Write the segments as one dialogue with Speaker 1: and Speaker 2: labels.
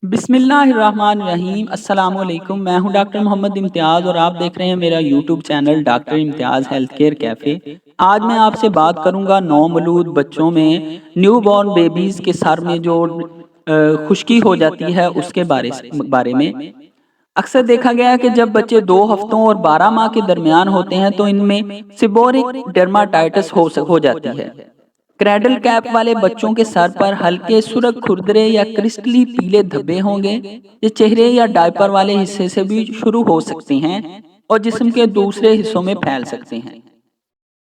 Speaker 1: بسم اللہ الرحمن الرحیم، السلام علیکم۔ میں ہوں ڈاکٹر محمد امتیاز اور آپ دیکھ رہے ہیں میرا یوٹیوب چینل ڈاکٹر امتیاز ہیلتھ کیئر کیفے۔ آج میں آپ سے بات کروں گا نومولود بچوں میں نیو بورن بیبیز کے سر میں جو خشکی ہو جاتی ہے اس کے بارے میں۔ اکثر دیکھا گیا ہے کہ جب بچے 2 ہفتوں اور 12 ماہ کے درمیان ہوتے ہیں تو ان میں سیبورک ڈرماٹائٹس ہو جاتی ہے۔ کریڈل کیپ والے بچوں کے سر پر ہلکے سرخ کھردرے یا کرسٹلی پیلے دھبے ہوں گے۔ یہ چہرے یا ڈائپر والے حصے سے بھی شروع ہو سکتے ہیں اور جسم کے دوسرے حصوں میں پھیل سکتے ہیں۔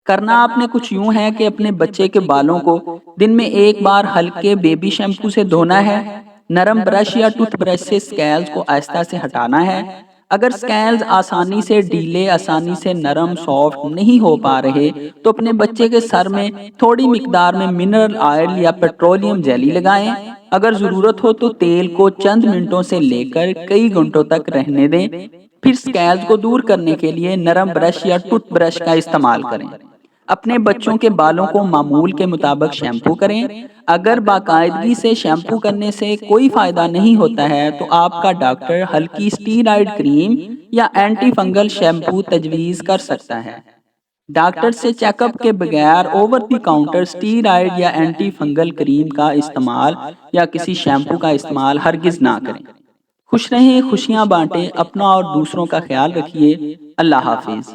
Speaker 1: کرنا آپ نے کچھ یوں ہے کہ اپنے بچے کے بالوں کو دن میں ایک بار ہلکے بیبی شیمپو سے دھونا ہے۔ نرم برش یا ٹوتھ برش سے سکیلز کو آہستہ سے ہٹانا ہے۔ اگر سکیلز آسانی سے ڈھیلے، آسانی سے نرم، سافٹ نہیں ہو پا رہے تو اپنے بچے کے سر میں تھوڑی مقدار میں منرل آئل یا پیٹرولیم جیلی لگائیں۔ اگر ضرورت ہو تو تیل کو چند منٹوں سے لے کر کئی گھنٹوں تک رہنے دیں، پھر سکیلز کو دور کرنے کے لیے نرم برش یا ٹوتھ برش کا استعمال کریں۔ اپنے بچوں کے بالوں کو معمول کے مطابق شیمپو کریں۔ اگر باقاعدگی سے شیمپو کرنے سے کوئی فائدہ نہیں ہوتا ہے تو آپ کا ڈاکٹر ہلکی اسٹیرائڈ کریم یا اینٹی فنگل شیمپو تجویز کر سکتا ہے۔ ڈاکٹر سے چیک اپ کے بغیر اوور دی کاؤنٹر اسٹیرائڈ یا اینٹی فنگل کریم کا استعمال یا کسی شیمپو کا استعمال ہرگز نہ کریں۔ خوش رہیں، خوشیاں بانٹیں، اپنا اور دوسروں کا خیال رکھیے۔ اللہ حافظ۔